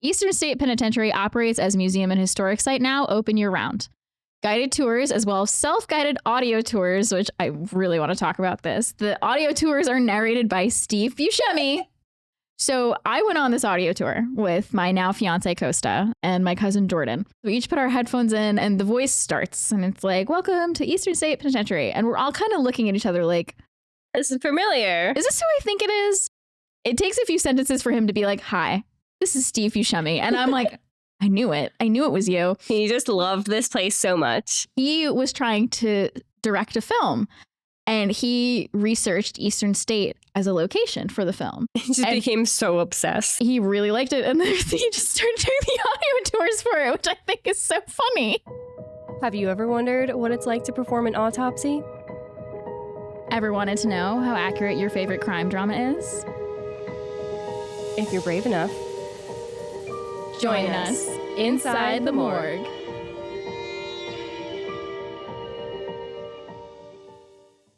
Eastern State Penitentiary operates as a museum and historic site now, open year-round. Guided tours as well as self-guided audio tours, which I really want to talk about this. The audio tours are narrated by Steve Buscemi. So I went on this audio tour with my now fiance Costa and my cousin Jordan. We each put our headphones in and the voice starts and it's like, welcome to Eastern State Penitentiary. And we're all kind of looking at each other like, this is familiar. Is this who I think it is? It takes a few sentences for him to be like, hi, this is Steve Buscemi. And I'm like, I knew it. I knew it was you. He just loved this place so much. He was trying to direct a film and he researched Eastern State as a location for the film. He just became so obsessed. He really liked it. And then he just started doing the audio tours for it, which I think is so funny. Have you ever wondered what it's like to perform an autopsy? Ever wanted to know how accurate your favorite crime drama is? If you're brave enough, join us inside the morgue.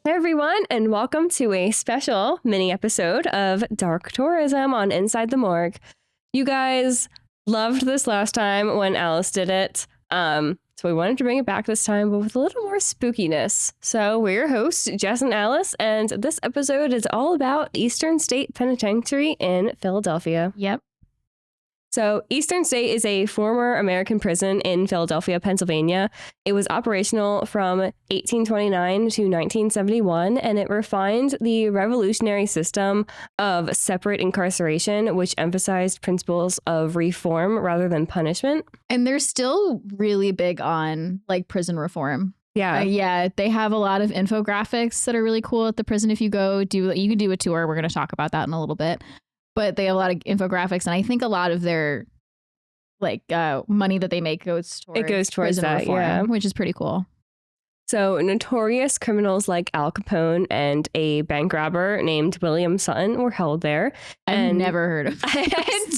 Hey everyone, and welcome to a special mini episode of Dark Tourism on Inside the Morgue. You guys loved this last time when Alice did it, so we wanted to bring it back this time, but with a little more spookiness. So we're your hosts, Jess and Alice, and this episode is all about Eastern State Penitentiary in Philadelphia. Yep. So Eastern State is a former American prison in Philadelphia, Pennsylvania. It was operational from 1829 to 1971, and it refined the revolutionary system of separate incarceration, which emphasized principles of reform rather than punishment. And they're still really big on like prison reform. Yeah. They have a lot of infographics that are really cool at the prison. If you go you can do a tour. We're going to talk about that in a little bit. But they have a lot of infographics, and I think a lot of their like money that they make goes towards prison that, reform, yeah. Which is pretty cool. So notorious criminals like Al Capone and a bank robber named William Sutton were held there. I've never heard of him. I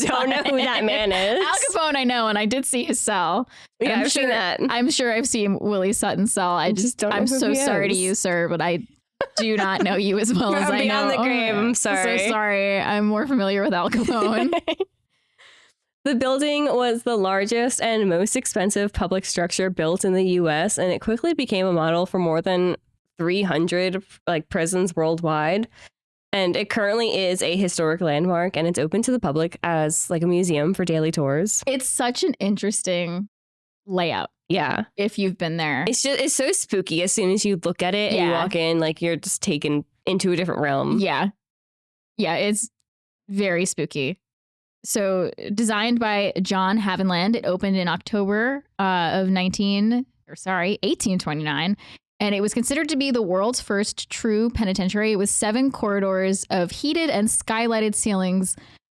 don't know who that man is. Al Capone, I know, and I did see his cell. Yeah, I've seen that. I'm sure I've seen Willie Sutton's cell. I just don't know I'm so sorry to you, sir, but I do not know you as well as I know. Beyond the grave. I'm sorry. So sorry. I'm more familiar with Al Capone. The building was the largest and most expensive public structure built in the U.S., and it quickly became a model for more than 300 prisons worldwide. And it currently is a historic landmark, and it's open to the public as a museum for daily tours. It's such an interesting layout. Yeah. If you've been there. It's so spooky. As soon as you look at it and you walk in, you're just taken into a different realm. Yeah. Yeah, it's very spooky. So designed by John Haviland, it opened in October of 1829. And it was considered to be the world's first true penitentiary with 7 corridors of heated and skylighted ceilings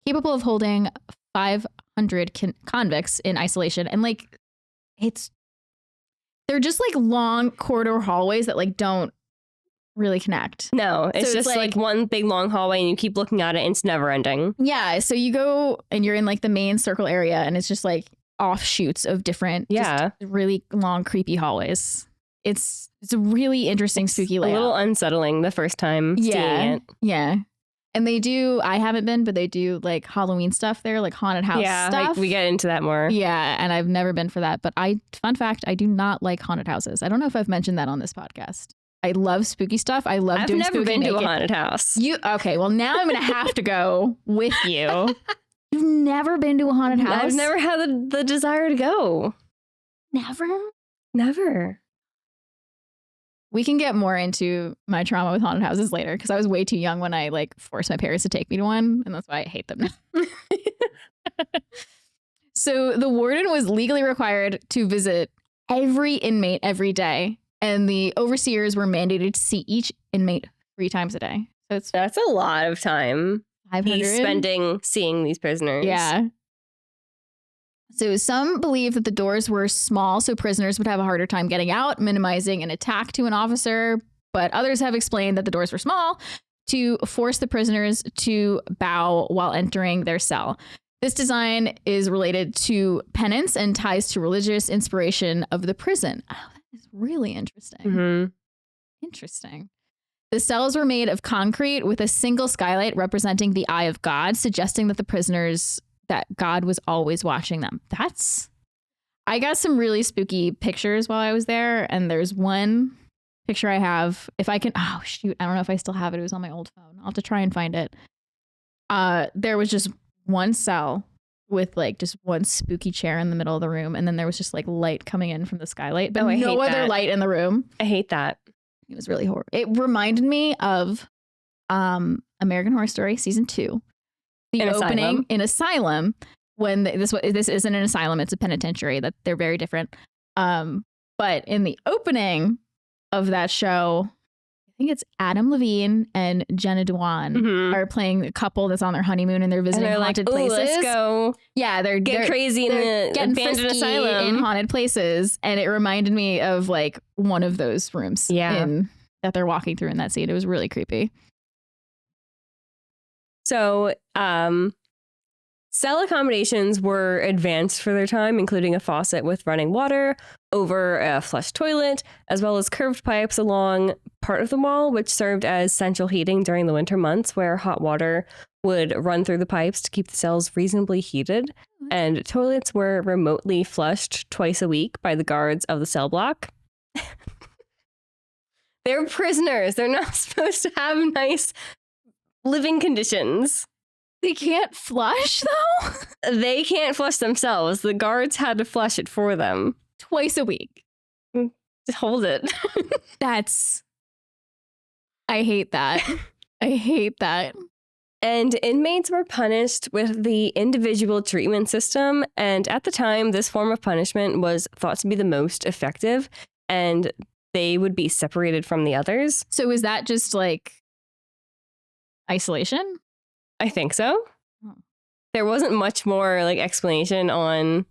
capable of holding 500 convicts in isolation. And they're just long corridor hallways that don't really connect. No, it's just one big long hallway and you keep looking at it and it's never ending. Yeah. So you go and you're in the main circle area and it's just offshoots of different, just really long, creepy hallways. It's a really interesting, spooky layout. A little unsettling the first time seeing it. Yeah. And I haven't been, but they do Halloween stuff there, haunted house stuff. We get into that more. Yeah. And I've never been for that. But fun fact, I do not like haunted houses. I don't know if I've mentioned that on this podcast. I love spooky stuff. I love doing spooky. I've never been to a haunted house. Okay, well now I'm going to have to go with you. You've never been to a haunted house? I've never had the desire to go. Never. We can get more into my trauma with haunted houses later because I was way too young when I forced my parents to take me to one, and that's why I hate them now. So the warden was legally required to visit every inmate every day. And the overseers were mandated to see each inmate 3 times a day. So that's a lot of time 500? He's spending seeing these prisoners. Yeah. So some believe that the doors were small, so prisoners would have a harder time getting out, minimizing an attack to an officer. But others have explained that the doors were small to force the prisoners to bow while entering their cell. This design is related to penance and ties to religious inspiration of the prison. Oh, is really interesting. Mm-hmm. Interesting. The cells were made of concrete with a single skylight representing the eye of God, suggesting that the prisoners that God was always watching them. I got some really spooky pictures while I was there. And there's one picture I have, if I can, oh shoot, I don't know if I still have it. It was on my old phone. I'll have to try and find it. There was just one cell with like just one spooky chair in the middle of the room. And then there was just like light coming in from the skylight, but no other light in the room. I hate that. It was really horrible. It reminded me of American Horror Story season 2. The opening in Asylum, when this isn't an asylum, it's a penitentiary. That they're very different. But in the opening of that show, I think it's Adam Levine and Jenna Dewan are playing a couple that's on their honeymoon and they're visiting haunted places. Let's go. Yeah, they're crazy in the abandoned asylum in haunted places, and it reminded me of like one of those rooms. That they're walking through in that scene. It was really creepy. So, cell accommodations were advanced for their time, including a faucet with running water over a flush toilet, as well as curved pipes along part of the wall, which served as central heating during the winter months, where hot water would run through the pipes to keep the cells reasonably heated. And toilets were remotely flushed twice a week by the guards of the cell block. They're prisoners. They're not supposed to have nice living conditions. They can't flush, though? They can't flush themselves. The guards had to flush it for them. Twice a week. Hold it. I hate that. I hate that. And inmates were punished with the individual treatment system. And at the time, this form of punishment was thought to be the most effective. And they would be separated from the others. So is that just like isolation? I think so. There wasn't much more like explanation on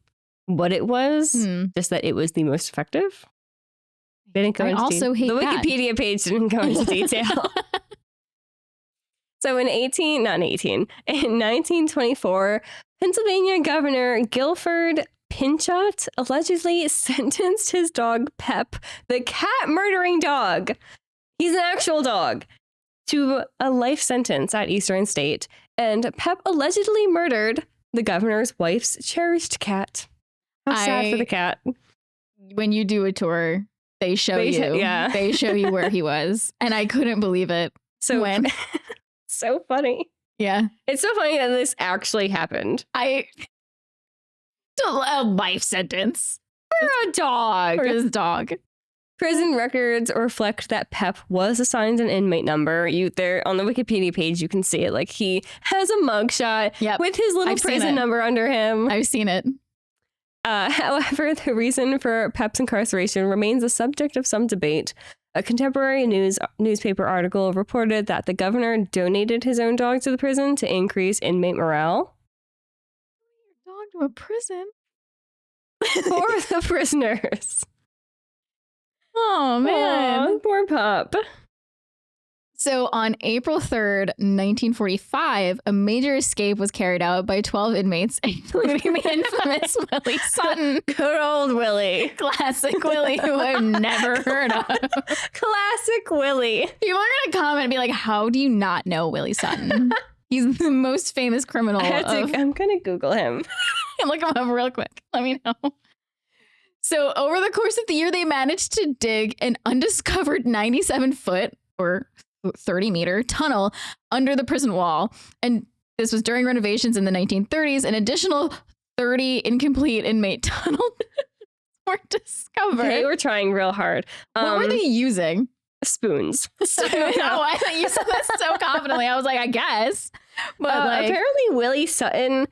what it was, just that it was the most effective. They didn't go into also hate the that. Wikipedia page didn't go into detail. So in 1924, Pennsylvania Governor Guilford Pinchot allegedly sentenced his dog Pep, the cat murdering dog, he's an actual dog, to a life sentence at Eastern State. And Pep allegedly murdered the governor's wife's cherished cat. How sad for the cat. When you do a tour, they show you. Yeah. They show you where he was. And I couldn't believe it. So so funny. Yeah. It's so funny that this actually happened. A life sentence. For a dog. For his dog. Prison records reflect that Pep was assigned an inmate number. There on the Wikipedia page, you can see it. Like he has a mugshot with his little prison number under him. I've seen it. However, the reason for Pep's incarceration remains a subject of some debate. A contemporary newspaper article reported that the governor donated his own dog to the prison to increase inmate morale. Your dog to a prison? For the prisoners. Oh, man. Aww, poor pup. So on April 3rd, 1945, a major escape was carried out by 12 inmates, including the infamous Willie Sutton. Good old Willie. Classic Willie, who I've never heard of. Classic Willie. People are going to comment and be like, how do you not know Willie Sutton? He's the most famous criminal. I'm going to Google him. Look him up real quick. Let me know. So over the course of the year, they managed to dig an undiscovered 97-foot or 30-meter tunnel under the prison wall. And this was during renovations in the 1930s. An additional 30 incomplete inmate tunnels were discovered. They were trying real hard. What were they using? Spoons. I thought you said that so confidently. I was like, I guess. But apparently Willie Sutton,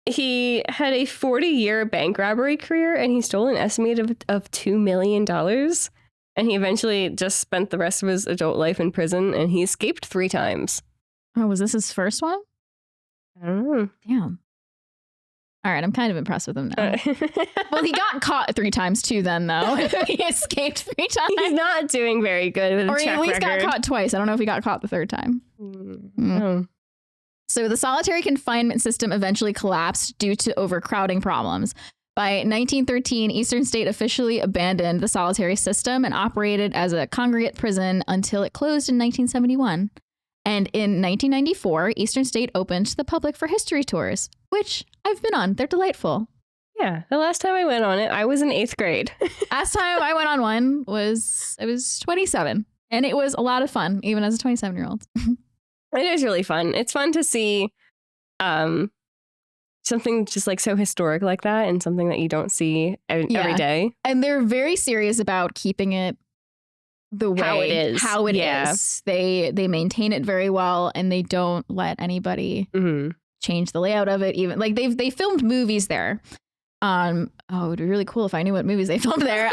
he had a 40-year bank robbery career, and he stole an estimate of $2 million. And he eventually just spent the rest of his adult life in prison, and he escaped 3 times. Oh, was this his first one? I don't know. Damn. All right, I'm kind of impressed with him now. Well, he got caught 3 times too then, though. He escaped 3 times. He's not doing very good with his track record. Or he at least got caught twice. I don't know if he got caught the 3rd time. Oh. So the solitary confinement system eventually collapsed due to overcrowding problems. By 1913, Eastern State officially abandoned the solitary system and operated as a congregate prison until it closed in 1971. And in 1994, Eastern State opened to the public for history tours, which I've been on. They're delightful. Yeah. The last time I went on it, I was in 8th grade. Last time I went on one I was 27, and it was a lot of fun, even as a 27-year-old. It is really fun. It's fun to see something just like so historic like that, and something that you don't see every day. And they're very serious about keeping it the way how it is. They maintain it very well, and they don't let anybody change the layout of it. Even like they filmed movies there. It would be really cool if I knew what movies they filmed there.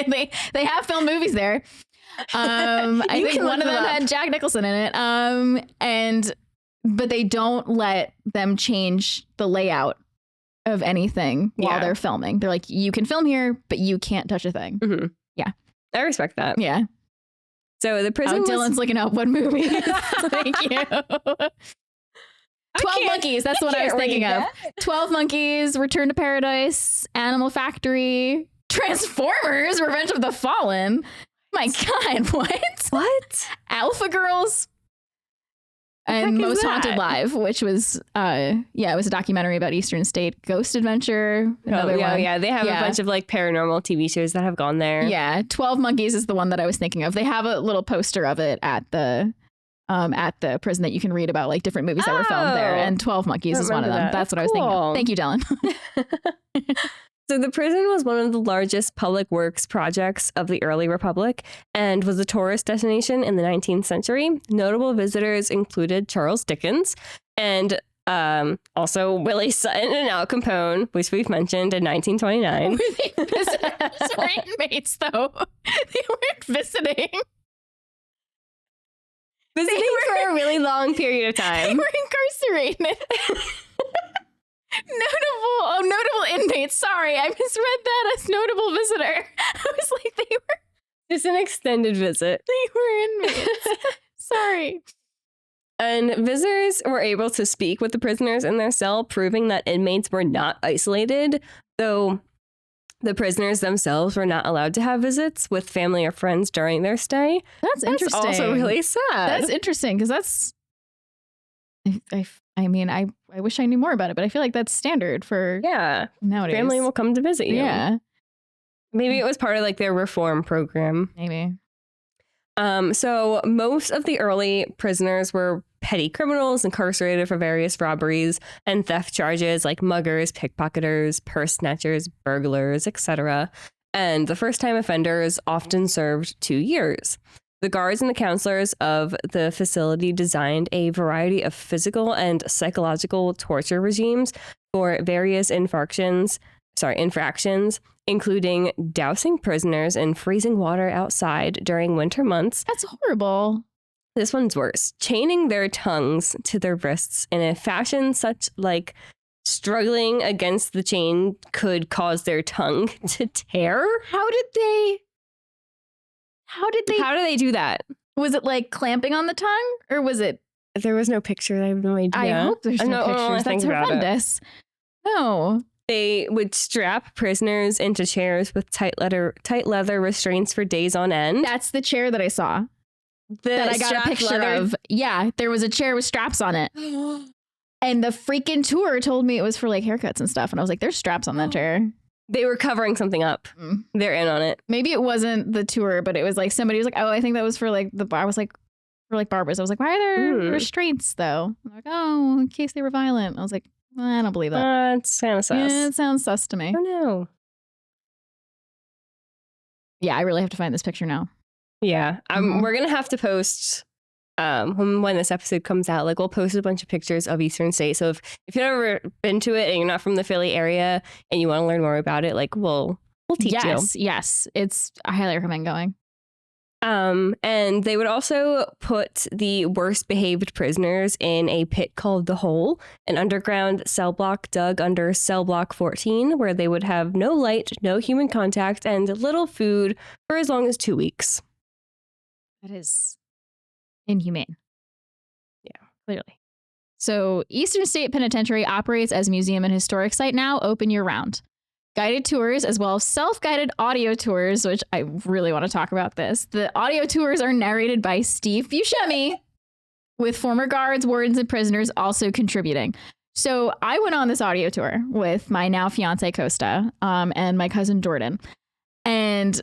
they have filmed movies there. I think one of them had Jack Nicholson in it. But they don't let them change the layout of anything while they're filming. They're like, you can film here, but you can't touch a thing. Yeah. I respect that. Yeah. So the prison Dylan's looking up what movie. Thank you. 12 Monkeys. That's what I was thinking of. 12 Monkeys, Return to Paradise, Animal Factory, Transformers, Revenge of the Fallen. My God, what? What? Alpha Girls. And Most Haunted Live, which was, it was a documentary about Eastern State. Ghost Adventure, another one. Yeah, they have a bunch of like paranormal TV shows that have gone there. Yeah, 12 Monkeys is the one that I was thinking of. They have a little poster of it at the prison that you can read about like different movies that were filmed there. And 12 Monkeys is one of them. That's what I was thinking of. Thank you, Dylan. So the prison was one of the largest public works projects of the early republic and was a tourist destination in the 19th century. Notable visitors included Charles Dickens and also Willie Sutton and Al Capone, which we've mentioned in 1929. Were they visitors or inmates, though? They weren't visiting. For a really long period of time. They were incarcerated. Notable inmates. Sorry, I misread that as notable visitor. I was like, they were just an extended visit. They were inmates. Sorry. And visitors were able to speak with the prisoners in their cell, proving that inmates were not isolated, though the prisoners themselves were not allowed to have visits with family or friends during their stay. That's interesting. That's also really sad. That's interesting because that's. I mean, I wish I knew more about it, but I feel like that's standard for nowadays. Family will come to visit you. Yeah. Maybe it was part of like their reform program. Maybe. So most of the early prisoners were petty criminals incarcerated for various robberies and theft charges like muggers, pickpocketers, purse snatchers, burglars, etc. And the first-time offenders often served 2 years. The guards and the counselors of the facility designed a variety of physical and psychological torture regimes for various infractions, including dousing prisoners in freezing water outside during winter months. That's horrible. This one's worse. Chaining their tongues to their wrists in a fashion such like struggling against the chain could cause their tongue to tear. How do they do that? Was it like clamping on the tongue, or was it? There was no picture. I have no idea. I hope there's no pictures. That's horrendous. No. They would strap prisoners into chairs with tight leather restraints for days on end. That's the chair that I saw. That I got a picture of. Yeah, there was a chair with straps on it. And the freaking tour told me it was for like haircuts and stuff. And I was like, there's straps on that chair. They were covering something up. They're in on it. Maybe it wasn't the tour, but it was like somebody was like, oh, I think that was for like the bar. I was like, for like barbers. I was like, why are there restraints though? I'm like, oh, in case they were violent. I was like, I don't believe that. It's kind of sus. Yeah, it sounds sus to me. Oh no. Yeah, I really have to find this picture now. Yeah. We're going to have to post when this episode comes out, like we'll post a bunch of pictures of Eastern State. So if you've never been to it and you're not from the Philly area and you want to learn more about it, like we'll teach you. Yes. I highly recommend going. And they would also put the worst behaved prisoners in a pit called the Hole, an underground cell block dug under cell block 14, where they would have no light, no human contact, and little food for as long as 2 weeks. That is inhumane. Yeah, clearly. So Eastern State Penitentiary operates as a museum and historic site now, open year-round. Guided tours as well as self-guided audio tours, which I really want to talk about this. The audio tours are narrated by Steve Buscemi. with former guards, wardens, and prisoners also contributing. So I went on this audio tour with my now fiance Costa and my cousin Jordan. And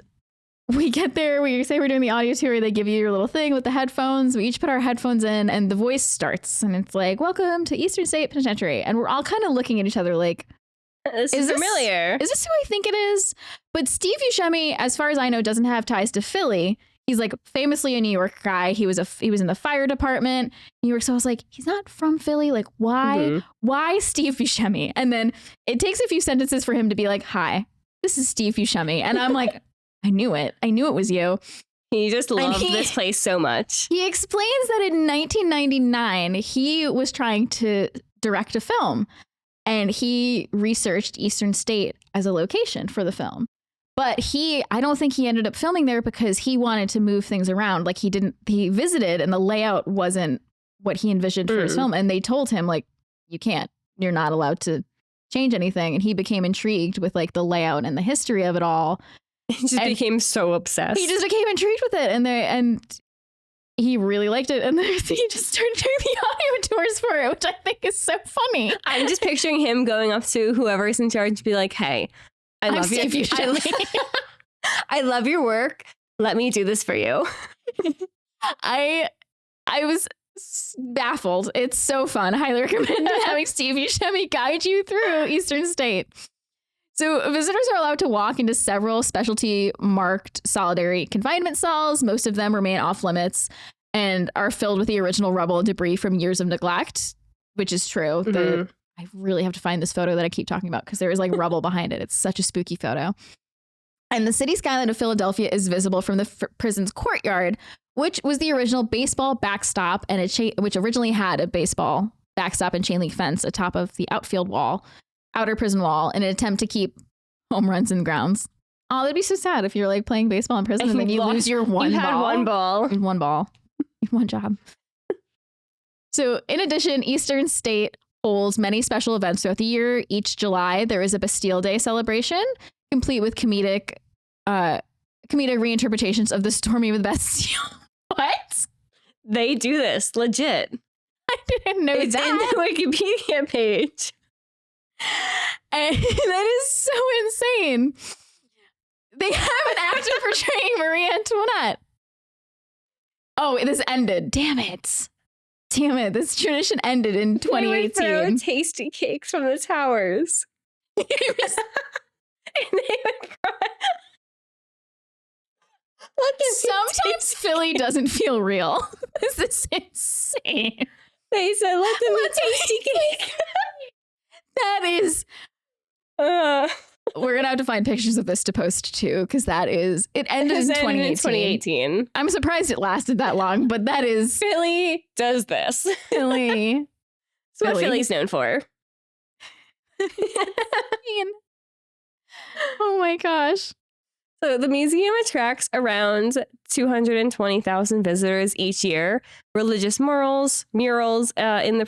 we get there, we say we're doing the audio tour, they give you your little thing with the headphones. We each put our headphones in and the voice starts and it's like, welcome to Eastern State Penitentiary. And we're all kind of looking at each other like, this is familiar. Is this who I think it is? But Steve Buscemi, as far as I know, doesn't have ties to Philly. He's like famously a New York guy. He was in the fire department, New York. So I was like, he's not from Philly. Like, why? Mm-hmm. Why Steve Buscemi? And then it takes a few sentences for him to be like, hi, this is Steve Buscemi. And I'm like, I knew it. I knew it was you. He just loved this place so much. He explains that in 1999, he was trying to direct a film and he researched Eastern State as a location for the film. But I don't think he ended up filming there because he wanted to move things around. Like he visited and the layout wasn't what he envisioned for his film. And they told him like, you're not allowed to change anything. And he became intrigued with like the layout and the history of it all. He just became so obsessed. He just became intrigued with it. And he really liked it. And then he just started doing the audio tours for it, which I think is so funny. I'm just picturing him going up to whoever's in charge to be like, hey, I love you. I love your work. Let me do this for you. I was baffled. It's so fun. Highly recommend having Steve Buscemi guide you through Eastern State. So visitors are allowed to walk into several specialty marked solitary confinement cells. Most of them remain off limits and are filled with the original rubble and debris from years of neglect, which is true. Mm-hmm. I really have to find this photo that I keep talking about because there is like rubble behind it. It's such a spooky photo. And the city skyline of Philadelphia is visible from the prison's courtyard, which was the original baseball backstop and which originally had a baseball backstop and chain link fence atop of the outer prison wall in an attempt to keep home runs in grounds. Oh, that'd be so sad if you're like playing baseball in prison and then you lose your one ball. You had one ball. One ball. One job. So in addition, Eastern State holds many special events throughout the year. Each July, there is a Bastille Day celebration, complete with comedic reinterpretations of the storming of the Bastille. What? They do this, legit. I didn't know it's that. In the Wikipedia page. And that is so insane. They have an actor portraying Marie Antoinette. Oh, this ended. Damn it. This tradition ended in 2018. They would throw tasty cakes from the towers. And they would cry. Sometimes Philly doesn't feel real. This is insane. They said, let them eat tasty cake. That is... We're going to have to find pictures of this to post too, because it ended in 2018. I'm surprised it lasted that long, but that is... Philly does this. Philly. That's what Philly's known for. Oh my gosh. So the museum attracts around 220,000 visitors each year. Religious murals in the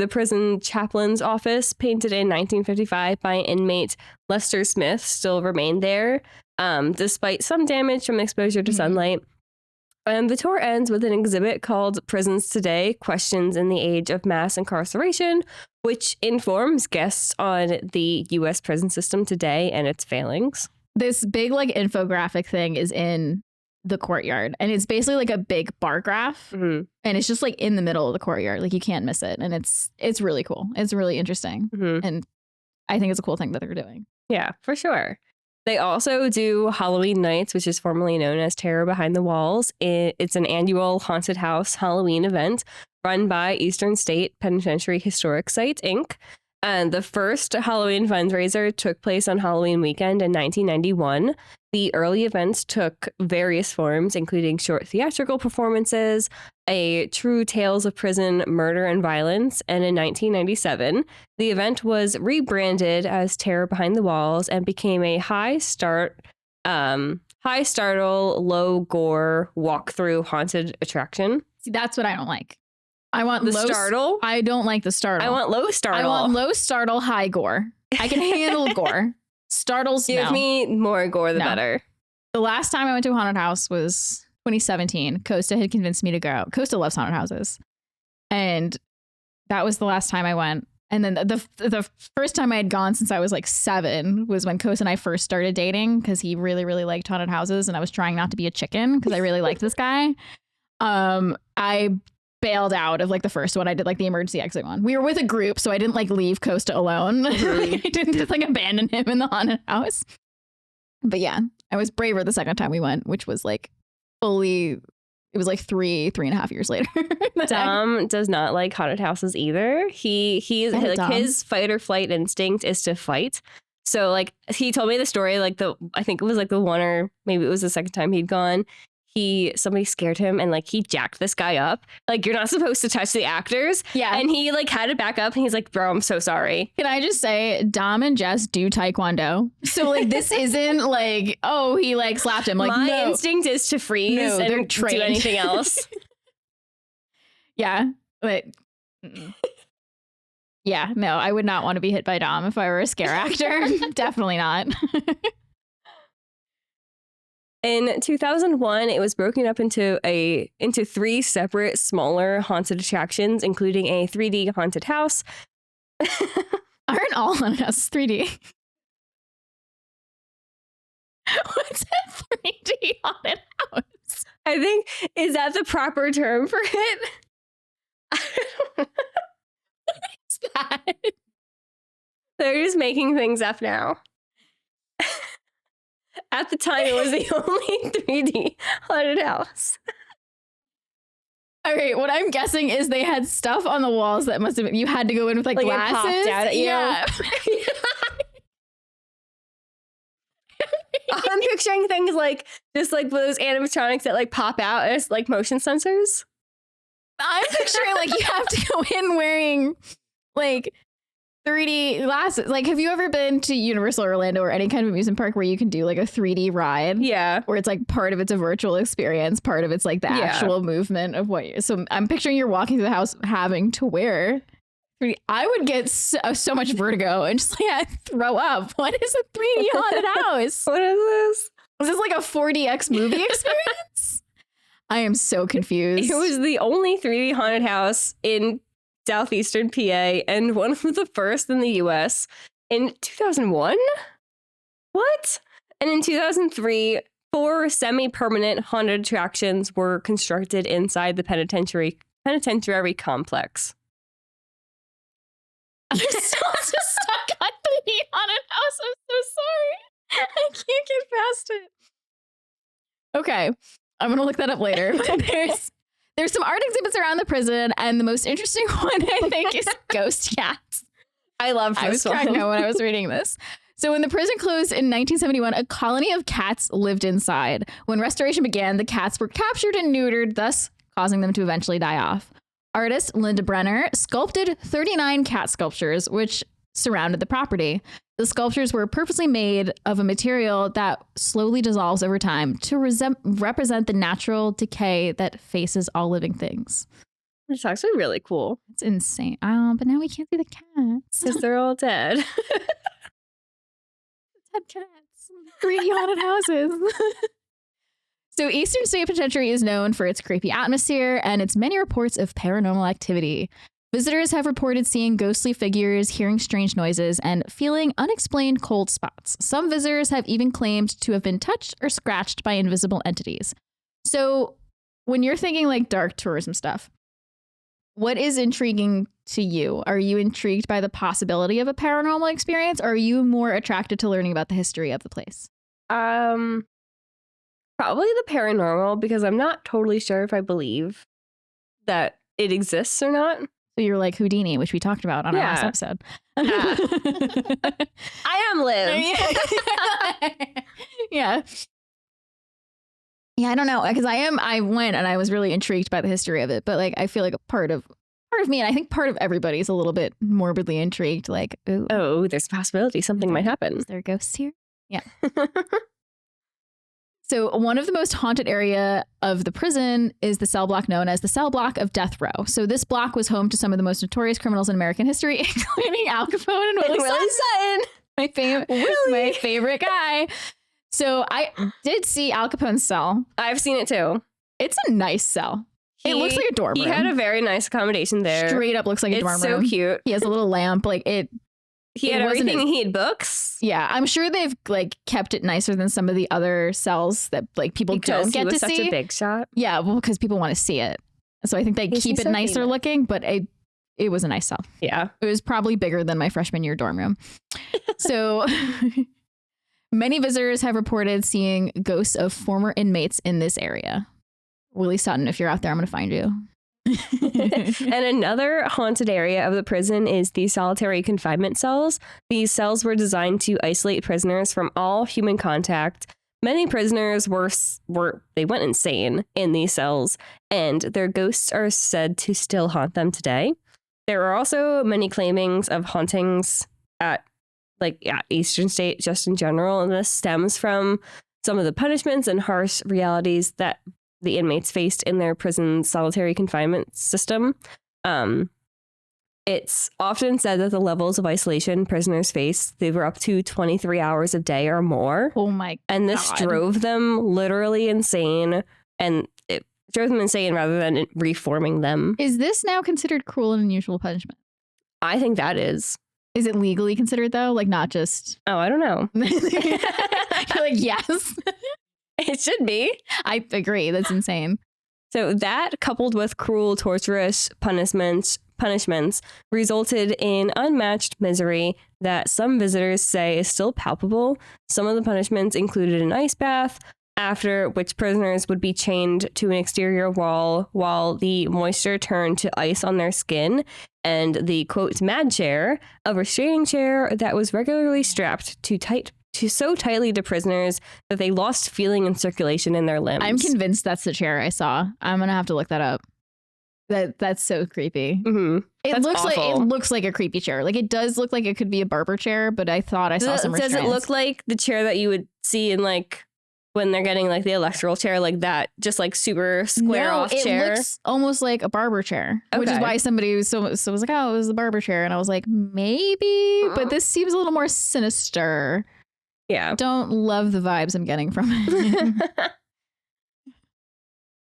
prison chaplain's office, painted in 1955 by inmate Lester Smith, still remain there, despite some damage from exposure to sunlight. And the tour ends with an exhibit called Prisons Today, Questions in the Age of Mass Incarceration, which informs guests on the U.S. prison system today and its failings. This big like infographic thing is in the courtyard, and it's basically like a big bar graph, and it's just like in the middle of the courtyard. Like you can't miss it, and it's really cool. It's really interesting, and I think it's a cool thing that they're doing. Yeah, for sure. They also do Halloween Nights, which is formerly known as Terror Behind the Walls. It's an annual haunted house Halloween event run by Eastern State Penitentiary Historic Sites, Inc. And the first Halloween fundraiser took place on Halloween weekend in 1991. The early events took various forms, including short theatrical performances, a true tales of prison murder and violence, and in 1997, the event was rebranded as Terror Behind the Walls and became a high startle, low gore walkthrough haunted attraction. See, that's what I don't like. I want the startle. I don't like the startle. I want low startle. I want low startle, high gore. I can handle gore. Startles, Give me more gore, the better. The last time I went to a haunted house was 2017, Costa had convinced me to go. Costa loves haunted houses. And that was the last time I went. And then the first time I had gone since I was like 7 was when Costa and I first started dating, because he really, really liked haunted houses and I was trying not to be a chicken because I really liked this guy. I bailed out of like the first one. I did like the emergency exit one. We were with a group, so I didn't like leave Costa alone. I didn't just like abandon him in the haunted house. But yeah, I was braver the second time we went, which was like fully, it was like 3.5 years later. Dom does not like haunted houses either. He's like his fight or flight instinct is to fight. So like he told me the story, like I think it was like the one, or maybe it was the second time he'd gone. Somebody scared him and like he jacked this guy up. Like, you're not supposed to touch the actors. Yeah. And he like had it back up and he's like, bro, I'm so sorry. Can I just say, Dom and Jess do taekwondo. So like this isn't like, oh, he like slapped him. Like, my instinct is to freeze and do anything else. Yeah. But yeah, no, I would not want to be hit by Dom if I were a scare actor. Definitely not. In 2001, it was broken up into 3 separate, smaller haunted attractions, including a 3D haunted house. Aren't all haunted houses 3D? What's a 3D haunted house? I think, is that the proper term for it? What is that? They're just making things up now. At the time, it was the only 3D haunted house. All right, what I'm guessing is they had stuff on the walls that must have been, you had to go in with like glasses. It popped out at you. Yeah. I'm picturing things like just like those animatronics that like pop out as like motion sensors. I'm picturing like you have to go in wearing like 3D glasses. Like, have you ever been to Universal Orlando or any kind of amusement park where you can do like a 3D ride? Yeah. Where it's like part of it's a virtual experience, part of it's like the actual movement of what you. So I'm picturing you're walking through the house having to wear 3D. I would get so much vertigo and just like throw up. What is a 3D haunted house? What is this? Is this like a 4DX movie experience? I am so confused. It was the only 3D haunted house in Southeastern PA and one of the first in the US in 2001. What? And in 2003, 4 semi-permanent haunted attractions were constructed inside the penitentiary complex. I'm still just stuck on 3D haunted house. I'm so sorry. I can't get past it. Okay, I'm gonna look that up later. There's some art exhibits around the prison, and the most interesting one, I think, is ghost cats. I love I was this one. cracking up when I was reading this. So when the prison closed in 1971, a colony of cats lived inside. When restoration began, the cats were captured and neutered, thus causing them to eventually die off. Artist Linda Brenner sculpted 39 cat sculptures, which surrounded the property. The sculptures were purposely made of a material that slowly dissolves over time to represent the natural decay that faces all living things. It's actually really cool. It's insane. But now we can't see the cats. Because they're all dead. Dead cats. 3D haunted houses. So Eastern State Penitentiary is known for its creepy atmosphere and its many reports of paranormal activity. Visitors have reported seeing ghostly figures, hearing strange noises, and feeling unexplained cold spots. Some visitors have even claimed to have been touched or scratched by invisible entities. So when you're thinking like dark tourism stuff, what is intriguing to you? Are you intrigued by the possibility of a paranormal experience, or are you more attracted to learning about the history of the place? Probably the paranormal, because I'm not totally sure if I believe that it exists or not. So you're like Houdini, which we talked about on our last episode. I am Liv. Yeah. Yeah, I don't know, because I went and I was really intrigued by the history of it, but like I feel like a part of me, and I think part of everybody's a little bit morbidly intrigued, like, ooh, there's a possibility something might happen. Is there ghosts here? Yeah. So one of the most haunted area of the prison is the cell block known as the cell block of death row. So this block was home to some of the most notorious criminals in American history, including Al Capone and Willie Sutton. My favorite guy. So I did see Al Capone's cell. I've seen it too. It's a nice cell. It looks like a dorm room. He had a very nice accommodation there. Straight up looks like a dorm room. It's so cute. He has a little lamp. Like it. He had everything. He had books. Yeah, I'm sure they've like kept it nicer than some of the other cells that like people don't get to see. Such a big shot. Yeah, well, because people want to see it, so I think they keep it nicer looking. But it was a nice cell. Yeah, it was probably bigger than my freshman year dorm room. So many visitors have reported seeing ghosts of former inmates in this area. Willie Sutton, if you're out there, I'm going to find you. And another haunted area of the prison is the solitary confinement cells. These cells were designed to isolate prisoners from all human contact. Many prisoners they went insane in these cells, and their ghosts are said to still haunt them today. There are also many claimings of hauntings at Eastern State just in general, and this stems from some of the punishments and harsh realities that the inmates faced in their prison solitary confinement system. It's often said that the levels of isolation prisoners faced, they were up to 23 hours a day or more. Oh my God. And this drove them literally insane, and it drove them insane rather than reforming them. Is this now considered cruel and unusual punishment? I think that is. Is it legally considered though? Like not just... Oh, I don't know. You're like, yes. It should be. I agree. That's insane. So that, coupled with cruel, torturous punishments resulted in unmatched misery that some visitors say is still palpable. Some of the punishments included an ice bath, after which prisoners would be chained to an exterior wall while the moisture turned to ice on their skin, and the, quote, mad chair, a restraining chair that was regularly strapped so tightly to prisoners that they lost feeling and circulation in their limbs. I'm convinced that's the chair I saw. I'm gonna have to look that up. That's so creepy. Mm-hmm. It looks like a creepy chair. Like it does look like it could be a barber chair, but I thought I saw some restraints. Does it look like the chair that you would see in like when they're getting like the electoral chair, like that, just like super square off chair? It looks almost like a barber chair, which is why somebody was was like, oh, it was the barber chair, and I was like, maybe, but this seems a little more sinister. Yeah. Don't love the vibes I'm getting from it.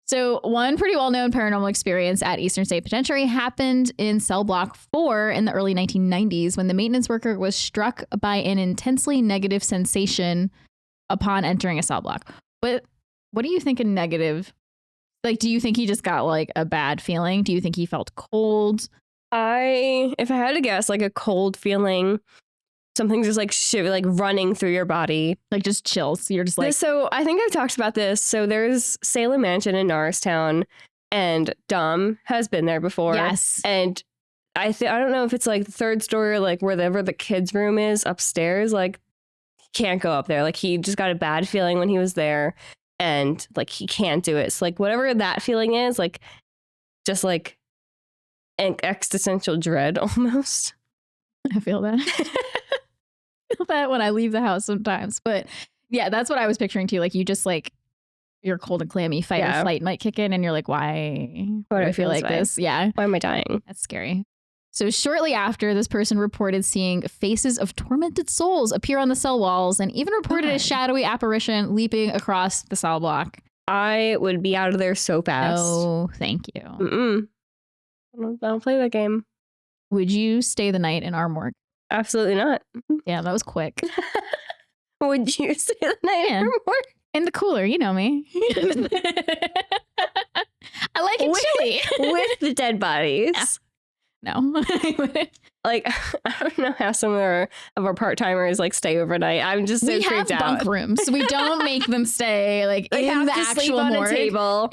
So one pretty well-known paranormal experience at Eastern State Penitentiary happened in cell block 4 in the early 1990s when the maintenance worker was struck by an intensely negative sensation upon entering a cell block. But what do you think a negative? Like, do you think he just got like a bad feeling? Do you think he felt cold? If I had to guess, like a cold feeling. Something just like running through your body. Like just chills. You're just like... So I think I've talked about this. So there's Salem Mansion in Norristown, and Dom has been there before. Yes. And I don't know if it's like the third story, like wherever the kids' room is upstairs. Like he can't go up there. Like he just got a bad feeling when he was there, and like he can't do it. So like whatever that feeling is, like just like an existential dread almost. I feel that. That when I leave the house sometimes, but yeah, that's what I was picturing too. Like you just like you're cold and clammy, fight or flight might kick in, and you're like, why do I feel like this? Yeah, why am I dying? That's scary. So shortly after, this person reported seeing faces of tormented souls appear on the cell walls, and even reported a shadowy apparition leaping across the cell block. I would be out of there so fast. Oh, thank you. I don't play that game. Would you stay the night in our morgue? Absolutely not. Yeah, that was quick. Would you stay the night in our morgue? In the cooler, you know me. I like it chilly. With the dead bodies. Yeah. No. Like, I don't know how some of our part-timers like stay overnight. I'm just so creeped out. We have bunk rooms. We don't make them stay like in the actual morgue. Table.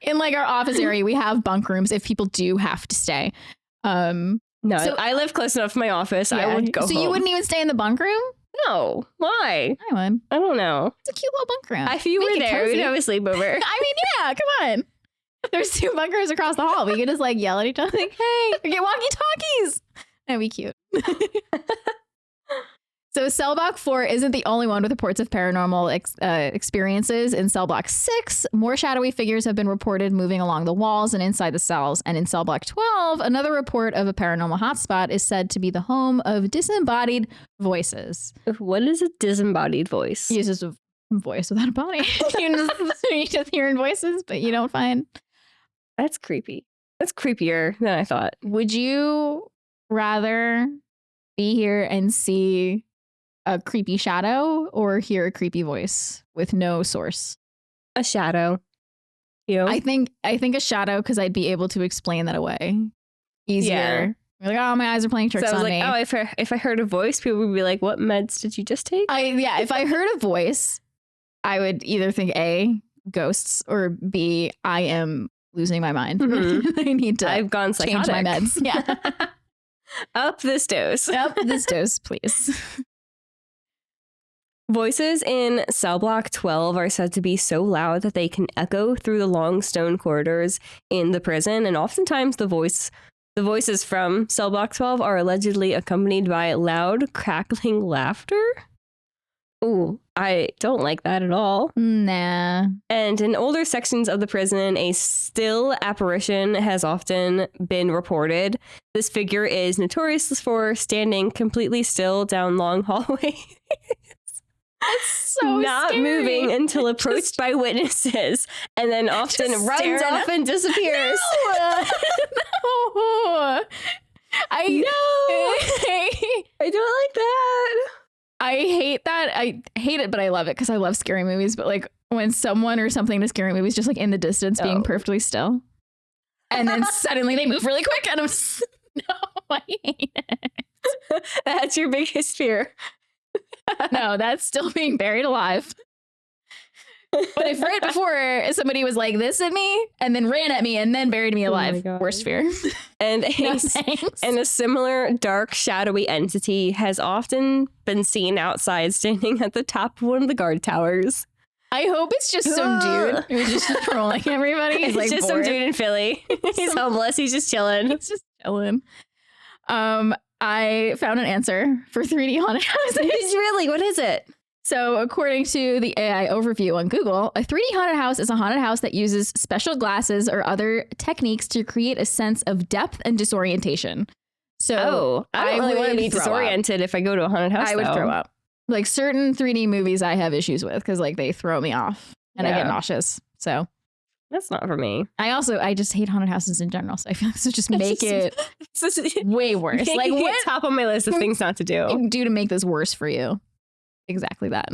In like our office area, we have bunk rooms if people do have to stay. No, so, I live close enough to my office. Yeah. I would go home. You wouldn't even stay in the bunk room? No. Why? I would. I don't know. It's a cute little bunk room. If you were there, we'd have a sleepover. I mean, yeah, come on. There's 2 bunkers across the hall. We could just like yell at each other like, hey, or get walkie-talkies. That'd be cute. So cell block 4 isn't the only one with reports of paranormal experiences. In cell block 6, more shadowy figures have been reported moving along the walls and inside the cells. And in cell block 12, another report of a paranormal hotspot is said to be the home of disembodied voices. What is a disembodied voice? Uses voice without a body. You just hearing voices, but you don't find. That's creepy. That's creepier than I thought. Would you rather be here and see a creepy shadow or hear a creepy voice with no source? A shadow. You? I think a shadow, because I'd be able to explain that away easier. You're like, oh, my eyes are playing tricks so I was on like, me. oh, if I heard a voice, people would be like, what meds did you just take? If I heard a voice, I would either think A, ghosts, or B, I am losing my mind. Mhm. I need to I've gone change psychotic. my meds. Yeah. Up this dose. Up this dose, please. Voices in cell block 12 are said to be so loud that they can echo through the long stone corridors in the prison, and oftentimes the voices from cell block 12 are allegedly accompanied by loud crackling laughter. Ooh, I don't like that at all. Nah. And in older sections of the prison, a still apparition has often been reported. This figure is notorious for standing completely still down long hallways. That's so not scary. moving until approached by witnesses, and then often Just runs staring off and disappears. No. I don't like that. I hate that. I hate it, but I love it because I love scary movies. But like when someone or something in a scary movie is just like in the distance being perfectly still, and then suddenly they move really quick, and I'm just, no, I hate it. That's your biggest fear. No, that's still being buried alive. But if right before somebody was like this at me and then ran at me and then buried me alive, worst fear. And No thanks. and a similar dark, shadowy entity has often been seen outside standing at the top of one of the guard towers. I hope it's just some dude who's just trolling everybody. He's It's like just bored. some dude in Philly. He's homeless. He's just chilling. He's just chilling. I found an answer for 3D haunted houses. Really? What is it? So according to the AI overview on Google, a 3D haunted house is a haunted house that uses special glasses or other techniques to create a sense of depth and disorientation. So I don't really want to be throw up. disoriented if I go to a haunted house. I would throw up. Like certain 3D movies I have issues with because like they throw me off and I get nauseous. So that's not for me. I just hate haunted houses in general. So I feel like this would just make it way worse. Like what top on my list of things not to do. can you do to make this worse for you? Exactly that.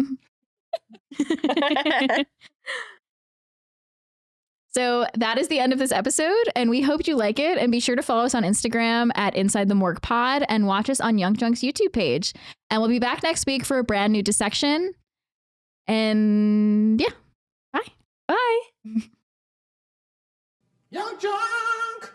So that is the end of this episode, and we hope you like it. And be sure to follow us on Instagram at Inside The Morgue Pod and watch us on YUNKJunk's YouTube page. And we'll be back next week for a brand new dissection. And yeah, bye. Bye. YUNKJunk!